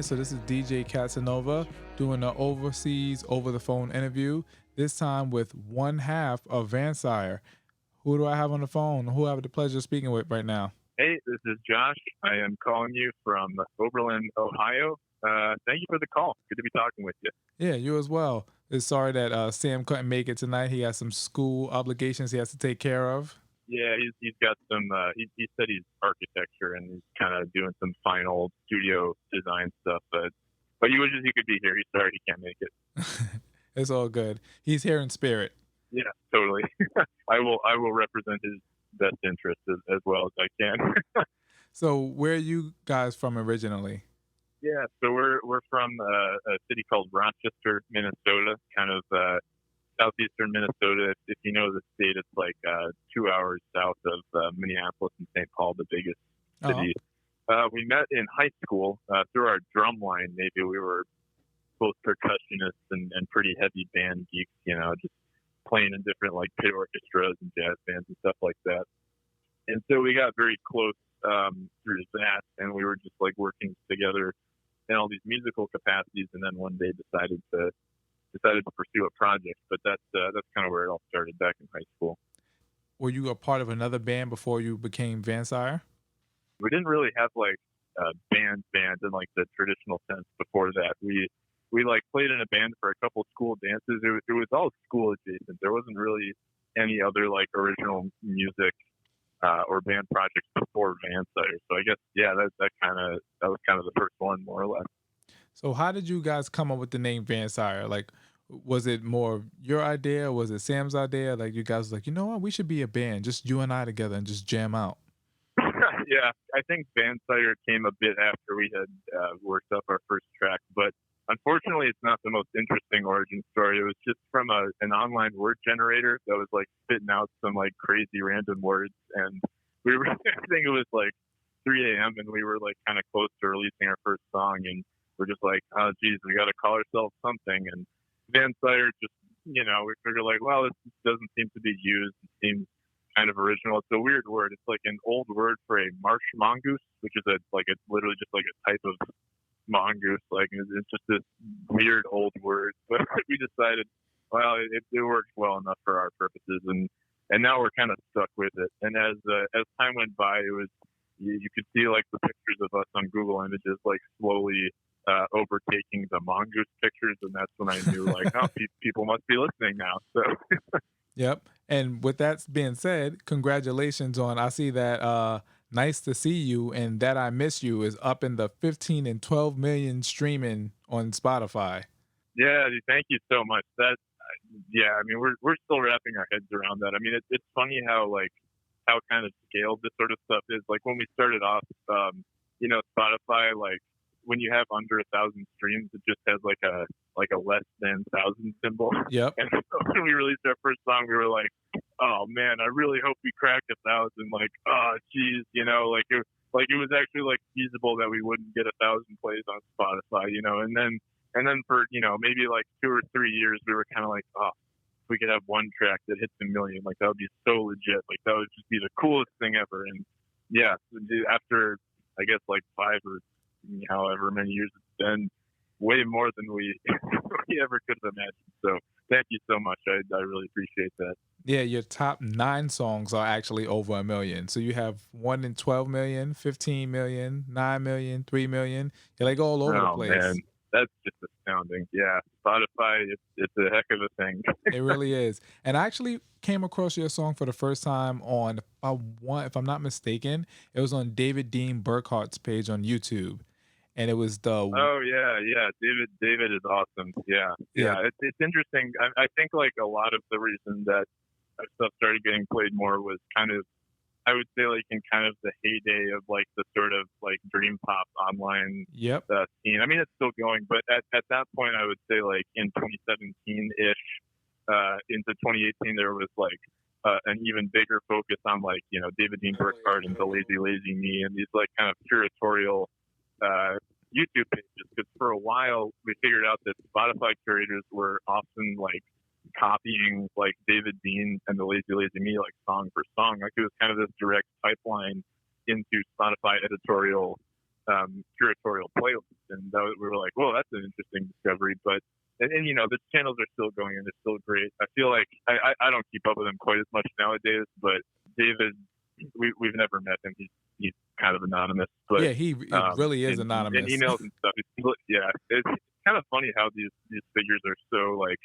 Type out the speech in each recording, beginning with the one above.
So this is DJ Catsanova doing an overseas over-the-phone interview, this time with one half of Vansire. Who do I have on the phone? Who I have the pleasure of speaking with right now? Hey, this is Josh. I am calling you from Oberlin, Ohio. Thank you for the call. Good to be talking with you. Yeah, you as well. It's sorry that Sam couldn't make it tonight. He has some school obligations he has to take care of. Yeah, he's got some. He studies architecture and he's kind of doing some final studio design stuff. But he wishes he could be here. He's sorry he can't make it. It's all good. He's here in spirit. Yeah, totally. I will represent his best interest as well as I can. So where are you guys from originally? Yeah, so we're from a city called Rochester, Minnesota, kind of southeastern Minnesota. If you know the state, it's like 2 hours south of Minneapolis and St. Paul, the biggest city. We met in high school through our drum line. Maybe we were both percussionists and pretty heavy band geeks, just playing in different like pit orchestras and jazz bands and stuff like that. And so we got very close through that, and we were just like working together in all these musical capacities. And then one day decided to pursue a project. But that's kind of where it all started back in high school. Were you a part of another band before you became Vansire? We didn't really have like band in like the traditional sense before that. We like played in a band for a couple school dances. It was all school adjacent. There wasn't really any other like original music or band projects before Vansire. So I guess that was kind of the first one, more or less. So how did you guys come up with the name Vansire? Like, was it more your idea? Or was it Sam's idea? Like, you guys were like, you know what, we should be a band, just you and I together, and just jam out. Yeah, I think Vansire came a bit after we had worked up our first track, but unfortunately, it's not the most interesting origin story. It was just from an online word generator that was like spitting out some like crazy random words, and we were I think it was like 3 a.m. and we were like kind of close to releasing our first song, and we're just like, oh geez, we got to call ourselves something. And Vansire just we figured like, well, this doesn't seem to be used. It seems kind of original. It's a weird word. It's like an old word for a marsh mongoose, which is literally just like a type of mongoose. Like it's just this weird old word. But we decided, well, it works well enough for our purposes, and now we're kind of stuck with it. And as time went by, it was you could see like the pictures of us on Google Images like slowly overtaking the mongoose pictures, and that's when I knew like, oh, people must be listening now. So. Yep. And with that being said, congratulations on, I see that Nice to See You and That I Miss You is up in the 15 and 12 million streaming on Spotify. Yeah, thank you so much. I mean, we're still wrapping our heads around that. I mean, it's funny how kind of scaled this sort of stuff is. Like when we started off, Spotify, like when you have under 1,000 streams, it just has like a less than 1,000 symbol. Yep. And so when we released our first song, we were like, oh man, I really hope we crack 1,000. Like, oh geez, it was actually like feasible that we wouldn't get 1,000 plays on Spotify, and then for maybe like 2 or 3 years, we were kind of like, oh, if we could have one track that hits 1 million, like that would be so legit. Like that would just be the coolest thing ever. And yeah, after I guess like 5 or however many years it's been, way more than we ever could have imagined. So thank you so much. I really appreciate that. Yeah, your top 9 songs are actually over 1 million. So you have 1 in 12 million, 15 million, 9 million, 3 million. You're like all over the place. Man, that's just astounding. Yeah, Spotify, it's a heck of a thing. It really is. And I actually came across your song for the first time on, if I'm not mistaken, it was on David Dean Burkhart's page on YouTube. And it was David is awesome. Yeah. It's interesting. I think like a lot of the reason that our stuff started getting played more was kind of, I would say like in kind of the heyday of like the sort of like dream pop online scene. I mean, it's still going, but at that point, I would say like in 2017-ish into 2018, there was like an even bigger focus on like David Dean Burkhart and the Lazy Lazy Me and these like kind of curatorial YouTube pages, because for a while we figured out that Spotify curators were often like copying like David Dean and the Lazy Lazy Me like song for song. Like it was kind of this direct pipeline into Spotify editorial curatorial playlist, and we were like, "Well, that's an interesting discovery." But and the channels are still going and they're still great. I feel like I don't keep up with him quite as much nowadays, but David, we've never met him. He's kind of anonymous, but Yeah, he really is in anonymous. emails and stuff. Yeah, it's kind of funny how these figures are so like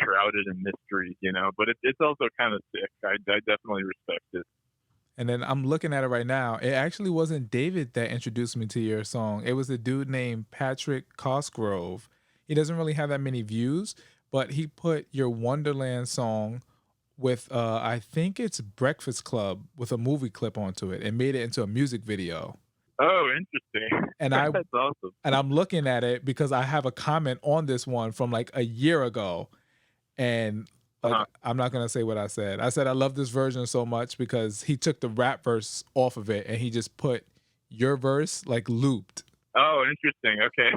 shrouded in mystery, But it's also kind of sick. I definitely respect it. And then I'm looking at it right now. It actually wasn't David that introduced me to your song. It was a dude named Patrick Cosgrove. He doesn't really have that many views, but he put your Wonderland song with I think it's Breakfast Club with a movie clip onto it and made it into a music video. Oh, interesting. And I That's awesome. and I'm looking at it because I have a comment on this one from like a year ago. And like Uh-huh. I'm not gonna say what I said. I said I love this version so much because he took the rap verse off of it and he just put your verse like looped. Oh, interesting. Okay.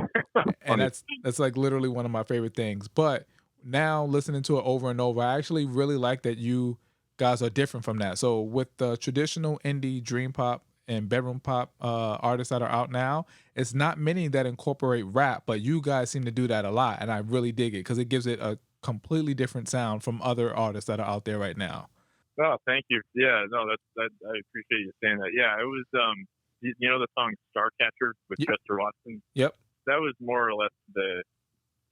And Funny. that's like literally one of my favorite things. But now listening to it over and over, I actually really like that you guys are different from that. So with the traditional indie dream pop and bedroom pop artists that are out now, it's not many that incorporate rap, but you guys seem to do that a lot, and I really dig it because it gives it a completely different sound from other artists that are out there right now. Oh, thank you. Yeah, no, I appreciate you saying that. Yeah, it was the song Starcatcher with Y- Chester Watson. yep. That was more or less the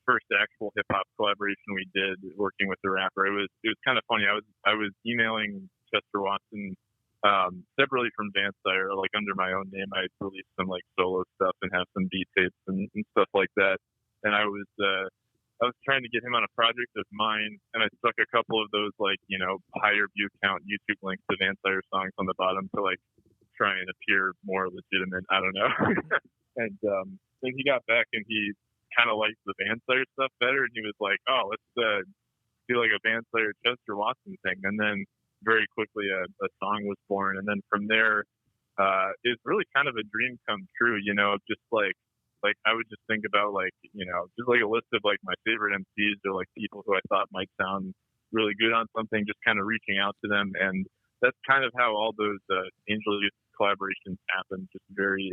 first actual hip hop collaboration we did working with the rapper. It was kind of funny. I was emailing Chester Watson separately from Vansire, like under my own name. I released some like solo stuff and have some beat tapes and stuff like that. And I was trying to get him on a project of mine, and I stuck a couple of those like higher view count YouTube links to Vansire songs on the bottom to like try and appear more legitimate. I don't know. And then he got back and he kind of liked the Vansire stuff better, and he was like, "Oh, let's do like a Vansire Chester Watson thing." And then very quickly a song was born, and then from there, it's really kind of a dream come true. Just like I would just think about like just like a list of like my favorite MCs or like people who I thought might sound really good on something, just kind of reaching out to them, and that's kind of how all those Angel Youth collaborations happen, just very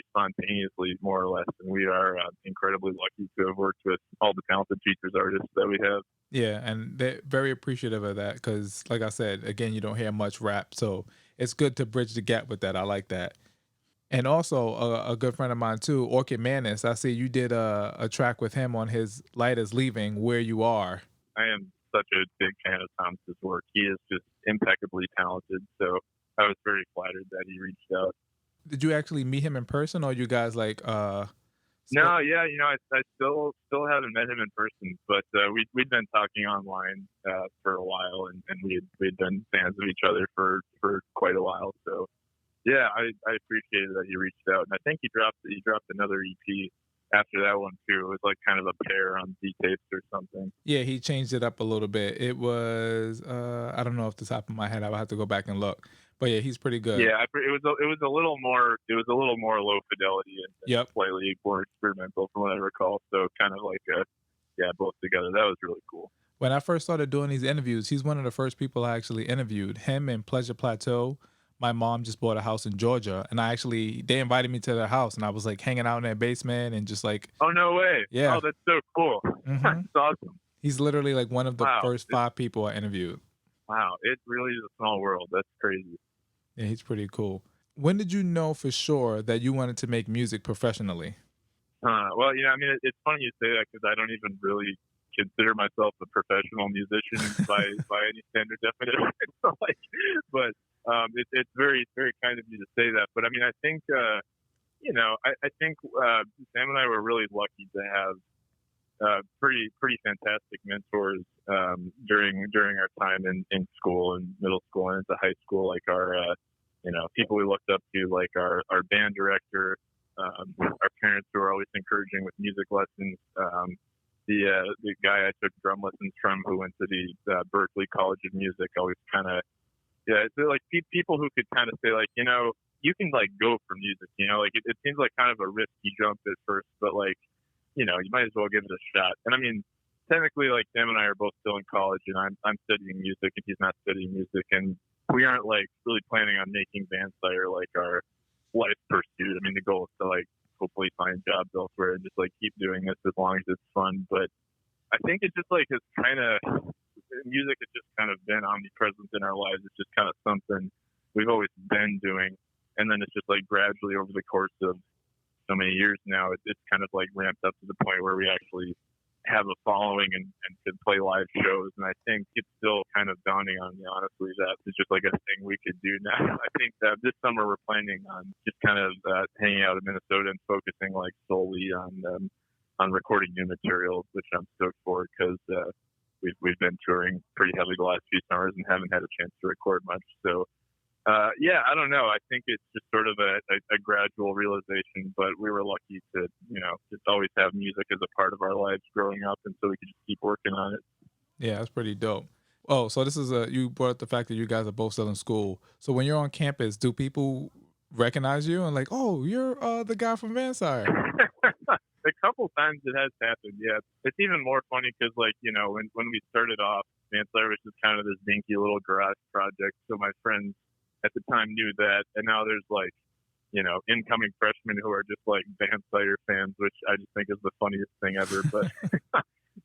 spontaneously, more or less. And we are incredibly lucky to have worked with all the talented features artists that we have. Yeah, and they're very appreciative of that because, like I said, again, you don't hear much rap, so it's good to bridge the gap with that. I like that. And also, a good friend of mine too, Orchid Mantis. I see you did a track with him on his "Light Is Leaving," "Where You Are." I am such a big fan of Thomas's work. He is just impeccably talented. So I was very flattered that he reached out. Did you actually meet him in person, or you guys like? No, yeah, I still haven't met him in person, but we'd been talking online for a while, and we'd been fans of each other for quite a while. So yeah, I appreciated that he reached out, and I think he dropped another EP after that one too. It was like kind of a pair on D tapes or something. Yeah, he changed it up a little bit. It was I don't know off the top of my head. I'll have to go back and look. But yeah, he's pretty good. Yeah, it was a little more low fidelity and Yep. slightly more experimental from what I recall. So kind of like both together. That was really cool. When I first started doing these interviews, he's one of the first people I actually interviewed. Him and Pleasure Plateau. My mom just bought a house in Georgia, and they invited me to their house, and I was like hanging out in their basement and just like, Oh no way! yeah. Oh, that's so cool. hmm That's awesome. He's literally like one of the Wow. first 5 people I interviewed. Wow, it really is a small world. That's crazy. Yeah, he's pretty cool. When did you know for sure that you wanted to make music professionally? Well, it's funny you say that because I don't even really consider myself a professional musician by any standard definition. But it's very very kind of you to say that. But I mean, I think I think Sam and I were really lucky to have pretty fantastic mentors during our time in school and middle school and into high school, like our people we looked up to, like our band director, our parents who were always encouraging with music lessons, the guy I took drum lessons from who went to the Berklee College of Music, always kind of like people who could kind of say like you can like go for music, like it seems like kind of a risky jump at first, but like you might as well give it a shot. And I mean, technically, like Sam and I are both still in college, and I'm studying music, and he's not studying music, and we aren't like really planning on making Vansire like our life pursuit. I mean, the goal is to like hopefully find jobs elsewhere and just like keep doing this as long as it's fun. But I think it just like has kind of music has just kind of been omnipresent in our lives. It's just kind of something we've always been doing, and then it's just like gradually over the course of so many years now, it's kind of like ramped up to the point where we actually have a following and could play live shows. And I think it's still kind of dawning on me, honestly, that it's just like a thing we could do now. I think that this summer we're planning on just kind of hanging out in Minnesota and focusing like solely on recording new material, which I'm stoked for because we've been touring pretty heavily the last few summers and haven't had a chance to record much. So yeah, I don't know. I think it's just sort of a gradual realization, but we were lucky to, just always have music as a part of our lives growing up, and so we could just keep working on it. Yeah, that's pretty dope. Oh, so this is you brought up the fact that you guys are both still in school. So when you're on campus, do people recognize you and like, oh, you're the guy from Vansire? A couple times it has happened, yeah. It's even more funny because, like, when we started off, Vansire was just kind of this dinky little garage project, so my friends at the time knew that, and now there's like, incoming freshmen who are just like Vansire fans, which I just think is the funniest thing ever. But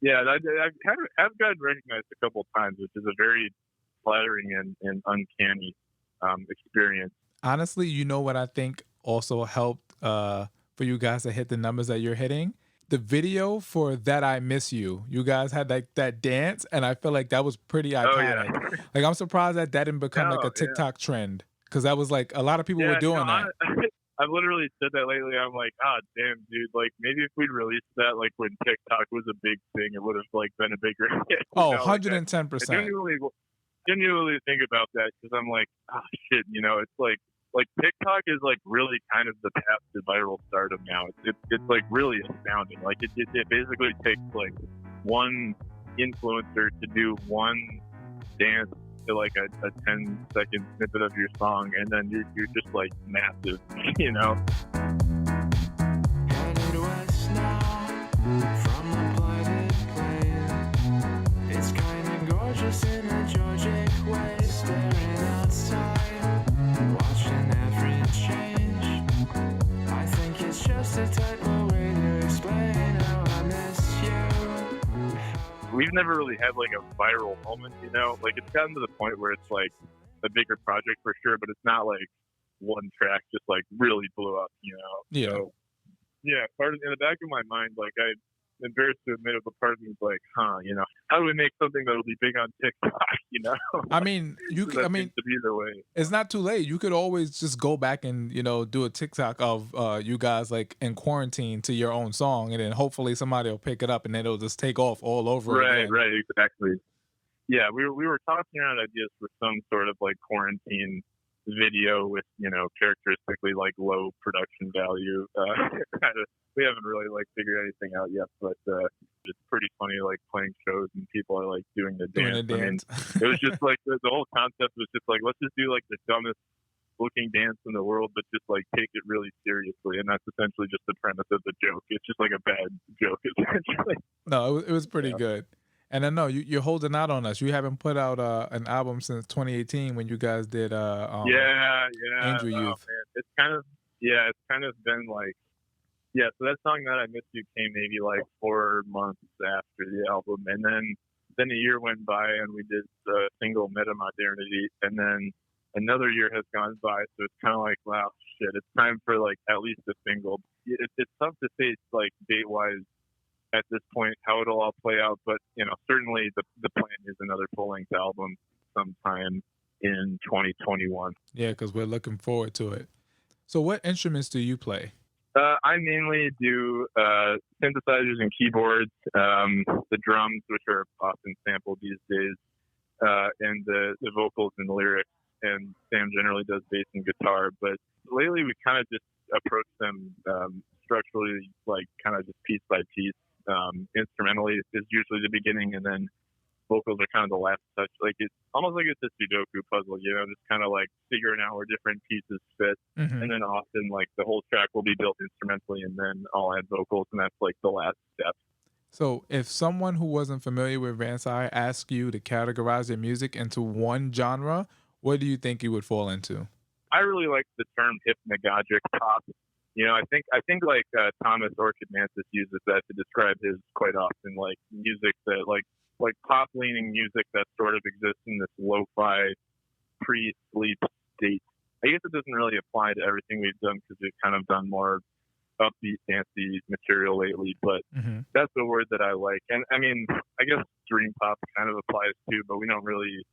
yeah, I've gotten recognized a couple times, which is a very flattering and uncanny experience. Honestly, you know what I think also helped for you guys to hit the numbers that you're hitting? The video for That I Miss You. You guys had like that dance, and I feel like that was pretty iconic. Oh, yeah. Like I'm surprised that didn't become like a TikTok trend, because that was like a lot of people were doing that. I've literally said that lately. I'm like, damn, dude. Like, maybe if we'd released that, like when TikTok was a big thing, it would have like been a bigger hit. Oh, 110%. I genuinely think about that because I'm like, shit. It's like TikTok is like really kind of the path to viral stardom now. It's like really astounding. Like it basically takes like one influencer to do one dance to like a 10-second snippet of your song, and then you're just like massive, Headed west now from the blighted plain. It's kind of gorgeous in a Georgic way, staring outside, watching every change. I think it's just a type of way to explain how I miss you. We've never really had like a viral moment, like it's gotten to the point where it's like a bigger project for sure, but it's not like one track just like really blew up, Yeah. So, yeah, in the back of my mind, like I'm embarrassed to admit it, but part of me is like, how do we make something that'll be big on TikTok, I mean, to be the way. It's not too late. You could always just go back and, do a TikTok of you guys like in quarantine to your own song, and then hopefully somebody will pick it up and then it'll just take off all over again. Right, exactly. Yeah, we were tossing around ideas for some sort of like quarantine video with, characteristically like low production value. We haven't really like figured anything out yet, but it's pretty funny like playing shows and people are like doing the dance. I mean, it was just like the whole concept was just like, let's just do like the dumbest looking dance in the world, but just like take it really seriously, and that's essentially just the premise of the joke. It's just like a bad joke essentially. No, it was pretty good. And I know you're holding out on us. You haven't put out an album since 2018 when you guys did Angel Youth. Man. It's kind of been like, so that song That I Miss You came maybe like 4 months after the album, and then a year went by and we did the single Meta Modernity, and then another year has gone by, so it's kind of like, wow, shit, it's time for like at least a single. It's tough to say like date wise at this point how it'll all play out, but certainly the plan is another full-length album sometime in 2021. Yeah, because we're looking forward to it. So what instruments do you play? I mainly do synthesizers and keyboards, the drums, which are often sampled these days, and the vocals and the lyrics, and Sam generally does bass and guitar, but lately we kind of just approach them structurally, like kind of just piece by piece. Instrumentally is usually the beginning, and then vocals are kind of the last touch. Like it's almost like it's a Sudoku puzzle, just kind of like figuring out where different pieces fit. Mm-hmm. And then often like the whole track will be built instrumentally, and then I'll add vocals, and that's like the last step. So if someone who wasn't familiar with Vansire asked you to categorize their music into one genre, what do you think you would fall into? I really like the term hypnagogic pop. I think like Thomas Orchid Mantis uses that to describe his quite often, like music that like pop leaning music that sort of exists in this lo-fi pre-sleep state. I guess it doesn't really apply to everything we've done because we've kind of done more upbeat, dancey material lately, but that's the word that I like. And I mean, I guess dream pop kind of applies too, but we don't really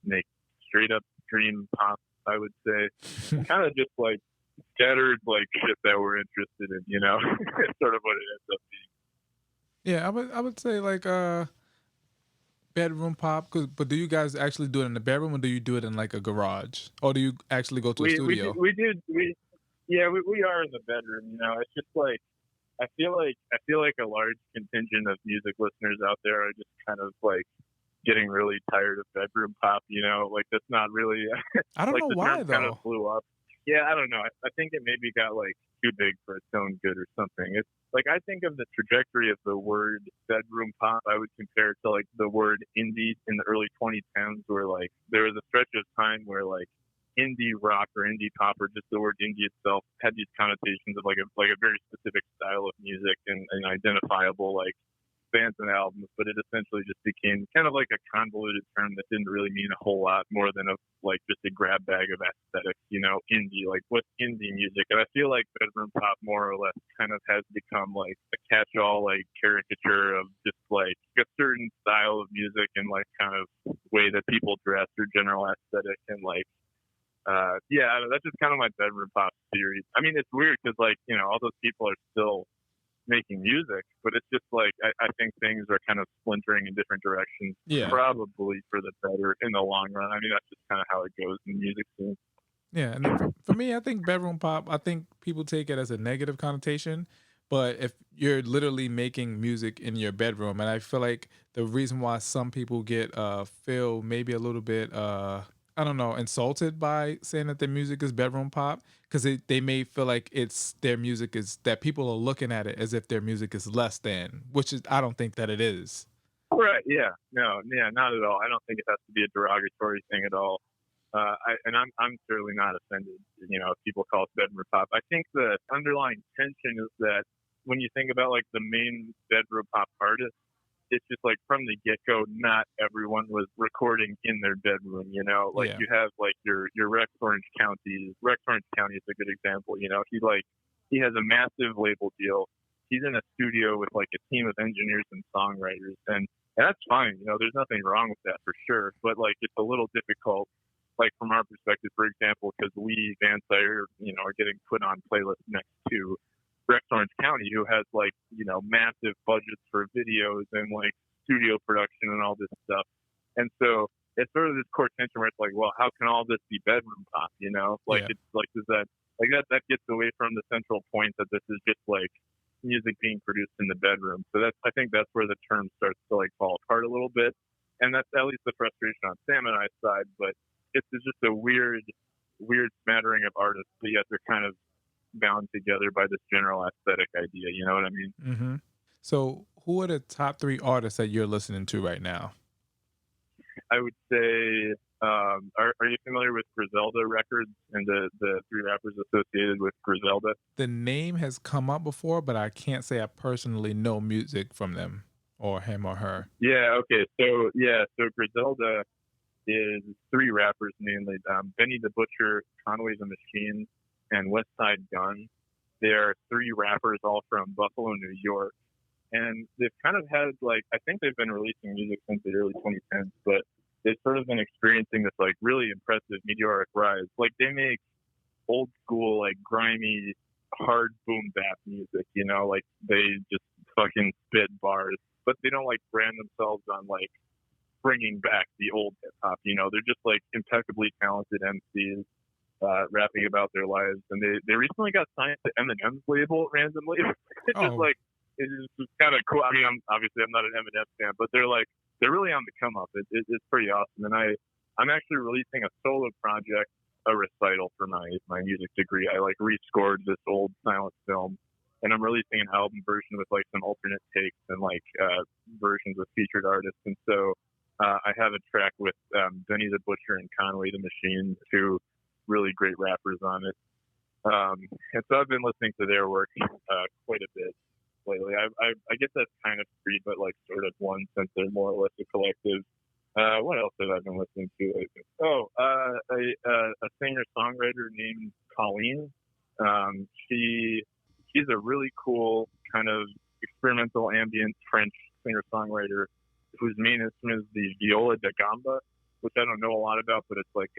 make straight up dream pop, I would say. Kind of just like scattered like shit that we're interested in, It's sort of what it ends up being. Yeah, I would say like bedroom pop. But do you guys actually do it in the bedroom, or do you do it in like a garage, or do you actually go to a studio? We are in the bedroom. It's just like I feel like a large contingent of music listeners out there are just kind of like getting really tired of bedroom pop. Like that's not really. I don't like know the why term though. kind of blew up. Yeah, I don't know. I think it maybe got like too big for its own good or something. It's like I think of the trajectory of the word bedroom pop, I would compare it to like the word indie in the early 2010s, where like there was a stretch of time where like indie rock or indie pop or just the word indie itself had these connotations of like a very specific style of music and identifiable like bands and albums, but it essentially just became kind of like a convoluted term that didn't really mean a whole lot more than just a grab bag of aesthetics, indie, like what's indie music. And I feel like bedroom pop more or less kind of has become like a catch-all like caricature of just like a certain style of music and like kind of way that people dress or general aesthetic and like that's just kind of my bedroom pop theory. I mean, it's weird because like all those people are still making music, but it's just like I think things are kind of splintering in different directions, probably for the better in the long run. I mean, that's just kind of how it goes in the music scene. Yeah, and then for me, I think bedroom pop, I think people take it as a negative connotation, but if you're literally making music in your bedroom, and I feel like the reason why some people get feel maybe a little bit I don't know, insulted by saying that their music is bedroom pop, because they may feel like it's their music is that people are looking at it as if their music is less than, which is I don't think that it is. Right? Yeah. No. Yeah. Not at all. I don't think it has to be a derogatory thing at all. I'm certainly not offended, if people call it bedroom pop. I think the underlying tension is that when you think about like the main bedroom pop artists, it's just like from the get-go, not everyone was recording in their bedroom, like you have like your Rex Orange County. Rex Orange County is a good example. He has a massive label deal. He's in a studio with like a team of engineers and songwriters, and that's fine. There's nothing wrong with that for sure. But like, it's a little difficult, like from our perspective, for example, because we Vansire, are getting put on playlists next to Rex Orange County, who has like, massive budgets for videos and like studio production and all this stuff. And so it's sort of this core tension where it's like, well, how can all this be bedroom pop? It's like, does that gets away from the central point that this is just like music being produced in the bedroom. So I think that's where the term starts to like fall apart a little bit. And that's at least the frustration on Sam and I's side, but it's just a weird smattering of artists, but yet they're kind of bound together by this general aesthetic idea. You know what I mean? Mm-hmm. So who are the top 3 artists that you're listening to right now? I would say, are you familiar with Griselda Records and the 3 rappers associated with Griselda? The name has come up before, but I can't say I personally know music from them or him or her. Yeah. Okay. So Griselda is 3 rappers, mainly Benny the Butcher, Conway the Machine, and Westside Gun. They are 3 rappers, all from Buffalo, New York. And they've kind of had, like, I think they've been releasing music since the early 2010s, but they've sort of been experiencing this, like, really impressive meteoric rise. Like, they make old school, like, grimy, hard boom bap music, like, they just fucking spit bars, but they don't, like, brand themselves on, like, bringing back the old hip hop, they're just, like, impeccably talented MCs. Rapping about their lives, and they recently got signed to Eminem's label randomly. It's just like it's kind of cool. I mean, I'm not an Eminem fan, but they're really on the come up. It's pretty awesome, and I'm actually releasing a solo project, a recital for my music degree. I like rescored this old silent film, and I'm releasing an album version with like some alternate takes and like versions with featured artists. And so I have a track with Benny the Butcher and Conway the Machine, who really great rappers on it. And so I've been listening to their work quite a bit lately. I guess that's kind of free, but like sort of one, since they're more or less a collective. What else have I been listening to lately? Oh, a singer-songwriter named Colleen. She's a really cool kind of experimental ambient French singer-songwriter whose main instrument is the viola da gamba, which I don't know a lot about, but it's like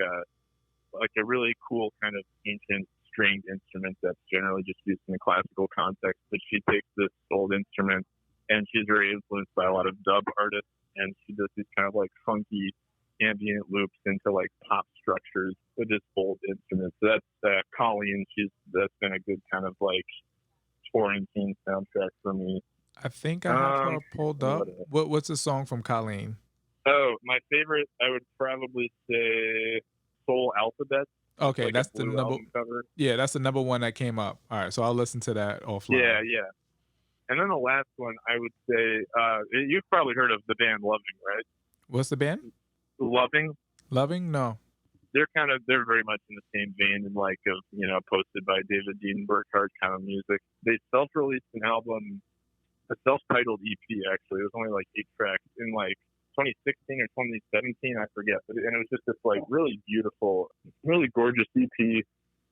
a really cool kind of ancient stringed instrument that's generally just used in the classical context. But she takes this old instrument and she's very influenced by a lot of dub artists, and she does these kind of like funky ambient loops into like pop structures with this old instrument. So that's Colleen. That's been a good kind of like quarantine soundtrack for me. I think I have her pulled up. What's the song from Colleen? Oh, my favorite, I would probably say Soul Alphabet. Okay, like that's a the blue number. album cover. Yeah, that's the number one that came up. All right, so I'll listen to that offline. Yeah. And then the last one, I would say, you've probably heard of the band Loving, right? What's the band? Loving. No. They're very much in the same vein and like of, posted by David Dean Burkhardt kind of music. They self-released an album, a self-titled EP actually. It was only like 8 tracks in like 2016 or 2017, I forget. And it was just this like really beautiful, really gorgeous EP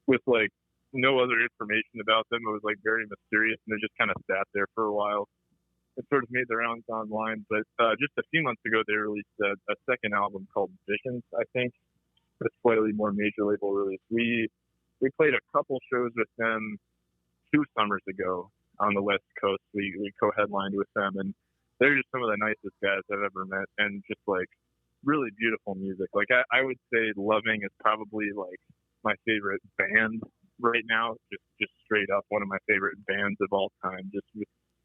with like no other information about them. It was like very mysterious, and they just kind of sat there for a while. It sort of made their rounds online, but just a few months ago they released a second album called Visions, I think, a slightly more major label release. We played a couple shows with them 2 summers ago on the West Coast. We co-headlined with them, and they're just some of the nicest guys I've ever met, and just like really beautiful music. Like I would say Loving is probably like my favorite band right now, just straight up one of my favorite bands of all time. Just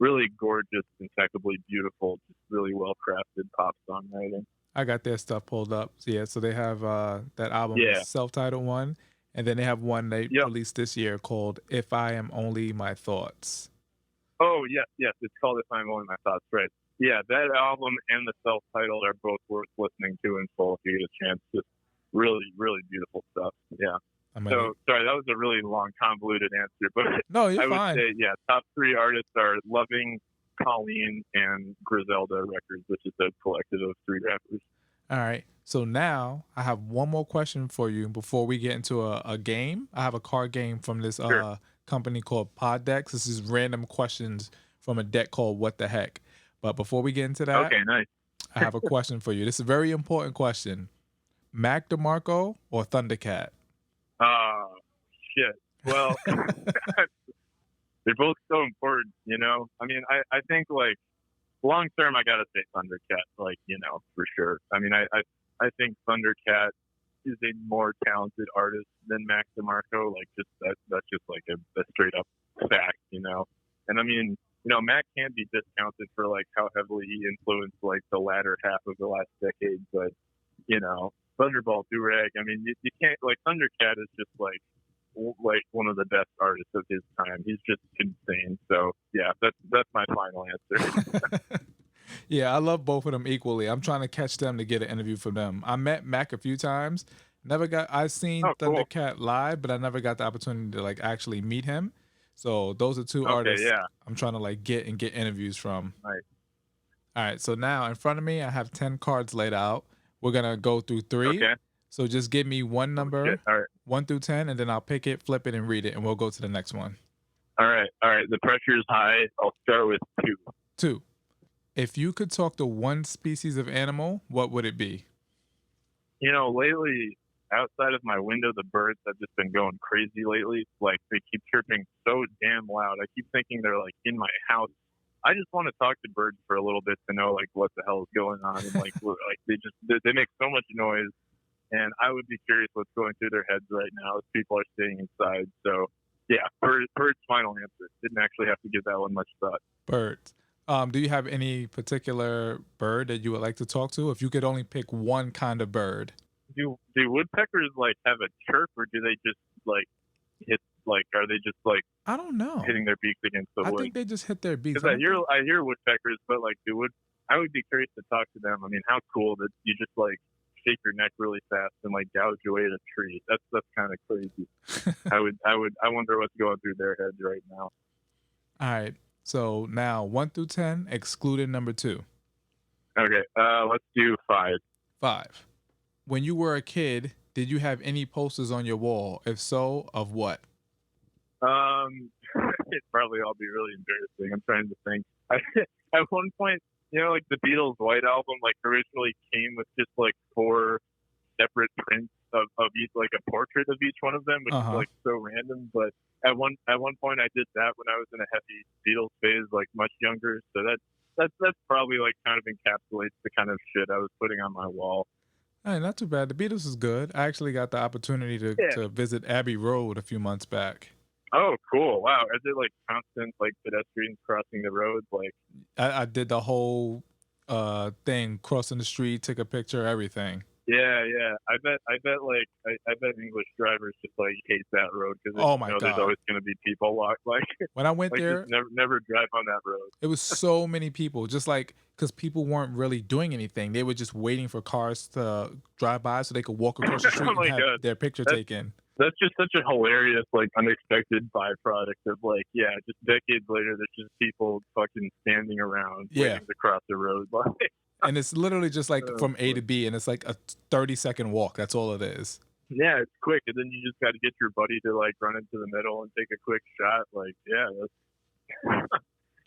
really gorgeous, impeccably beautiful, just really well crafted pop songwriting. I got their stuff pulled up. Yeah, so they have that album, self-titled one, and then they have one they released this year called "If I Am Only My Thoughts." Oh yes, it's called "If I'm Only My Thoughts." Right. Yeah, that album and the self-titled are both worth listening to in full if you get a chance. Just really, really beautiful stuff. Yeah. So, sorry, that was a really long, convoluted answer, but no, you're I would fine. say, top 3 artists are Loving, Colleen, and Griselda Records, which is a collective of 3 rappers. All right. So now I have one more question for you before we get into a game. I have a card game from this company called Poddex. This is random questions from a deck called What the Heck. But before we get into that, okay, nice. I have a question for you. This is a very important question. Mac DeMarco or Thundercat? Shit. Well, they're both so important, I mean, I think like long term, I gotta say Thundercat, like, for sure. I mean, I think Thundercat is a more talented artist than Mac DeMarco. Like, that's just like a straight up fact, And I mean, Mac can't be discounted for like how heavily he influenced like the latter half of the last decade, but Thunderball Durag. I mean, you can't, like, Thundercat is just like one of the best artists of his time. He's just insane. So yeah, that's my final answer. Yeah, I love both of them equally. I'm trying to catch them to get an interview from them. I met Mac a few times. I've seen Thundercat live, but I never got the opportunity to like actually meet him. So those are 2 artists I'm trying to like get interviews from. Nice. All right, so now in front of me I have 10 cards laid out. We're gonna go through 3. Okay. So just give me one number, All right. 1 through 10, and then I'll pick it, flip it, and read it, and we'll go to the next one. All right. The pressure is high. I'll start with 2. 2. If you could talk to one species of animal, what would it be? Lately, outside of my window, the birds have just been going crazy lately. Like, they keep chirping so damn loud. I keep thinking they're like in my house. I just want to talk to birds for a little bit to know like what the hell is going on, and like they make so much noise, and I would be curious what's going through their heads right now as people are staying inside. So yeah, birds final answer. Didn't actually have to give that one much thought. Birds. Do you have any particular bird that you would like to talk to? If you could only pick one kind of bird. Do woodpeckers like have a chirp, or do they just like hit? Like, are they just like, I don't know, hitting their beaks against the wood? I think they just hit their beaks. Because I hear woodpeckers, but like I would be curious to talk to them. I mean, how cool that you just like shake your neck really fast and like gouge away at a tree. That's kind of crazy. I wonder what's going through their heads right now. All right. So now 1 through 10, excluding number 2. Okay, let's do 5. 5. When you were a kid, did you have any posters on your wall? If so, of what? It'd probably all be really embarrassing. I'm trying to think. At one point, like the Beatles' White Album, like originally came with just like 4 separate prints of each, like a portrait of each one of them, which is like so random. But at one point, I did that when I was in a heavy Beatles phase, like much younger. So that's probably like kind of encapsulates the kind of shit I was putting on my wall. Hey, not too bad. The Beatles is good. I actually got the opportunity to visit Abbey Road a few months back. Oh, cool! Wow, is it like constant like pedestrians crossing the road? Like I did the whole thing, crossing the street, took a picture, everything. Yeah. I bet English drivers just like hate that road because God, there's always going to be people like when I went like there, just never drive on that road. It was so many people, just like because people weren't really doing anything. They were just waiting for cars to drive by so they could walk across the street and have their picture taken. That's just such a hilarious, like, unexpected byproduct of, like, just decades later, there's just people fucking standing around waiting to cross the road. And it's literally just like from A to B, and it's like a 30-second walk. That's all it is. Yeah, it's quick, and then you just got to get your buddy to, like, run into the middle and take a quick shot. Like,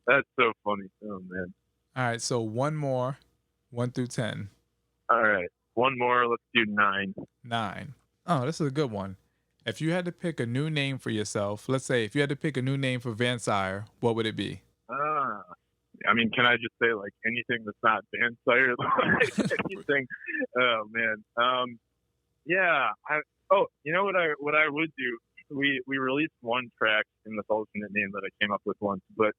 that's so funny. Oh, man. All right, so one more, 1 through 10. All right, one more. Let's do 9. 9. Oh, this is a good one. If you had to pick a new name for yourself, let's say if you had to pick a new name for Vansire, what would it be? I mean, can I just say like anything that's not Vansire? Anything? Oh man. You know what I would do? We released one track in this alternate name that I came up with once, but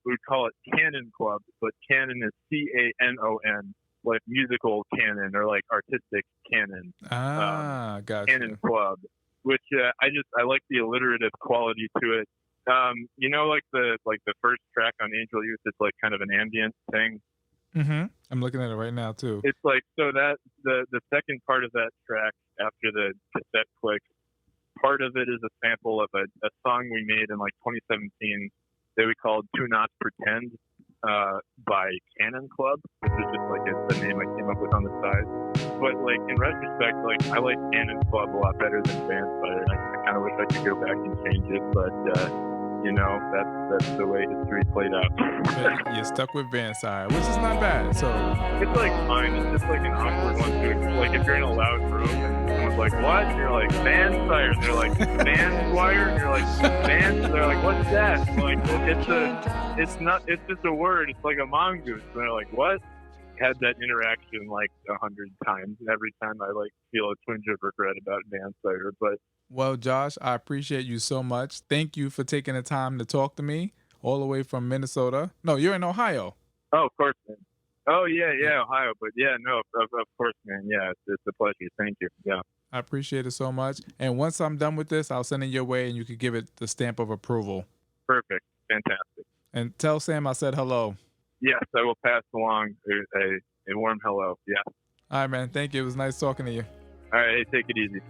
we would call it Canon Club. But Canon is CANON, like musical canon or like artistic canon. Gotcha. Canon Club. Which I like the alliterative quality to it. Like the first track on Angel Youth, it's like kind of an ambient thing. Mm-hmm. I'm looking at it right now too. It's like so that the second part of that track after the cassette clicks, part of it is a sample of a song we made in like 2017 that we called Two Knots Pretend by Canon Club, which is just like the name I came up with on the side. But like in retrospect, like I like Canon Club a lot better than Vansire. I kind of wish I could go back and change it, but that's the way history played out. You're stuck with Vansire, which is not bad. So it's like fine. It's just like an awkward one to like if you're in a loud room and someone's like, "What?" And you're like, "Vansire." And they're like, "Vansire." And you're like, "Vans." They're like, "What's that?" And like it's just a word. It's like a mongoose. And they're like, "What?" Had that interaction like 100 times, and every time I like feel a twinge of regret about Vansire. But well, Josh, I appreciate you so much. Thank you for taking the time to talk to me all the way from Minnesota. No, you're in Ohio. Oh, of course, man. Oh yeah, Ohio. But yeah, no, of course, man. Yeah, it's a pleasure. Thank you. Yeah, I appreciate it so much. And once I'm done with this, I'll send it your way, and you could give it the stamp of approval. Perfect. Fantastic. And tell Sam I said hello. Yes, I will pass along a warm hello. Yeah. All right, man. Thank you. It was nice talking to you. All right. Hey, take it easy.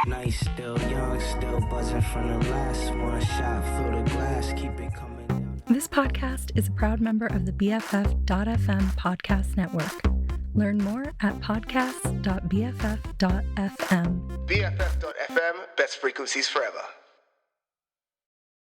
Night still young, still buzzing from the last one shot through the glass, keep it coming down. This podcast is a proud member of the BFF.FM podcast network. Learn more at podcast.bff.fm. BFF.FM, best frequencies forever.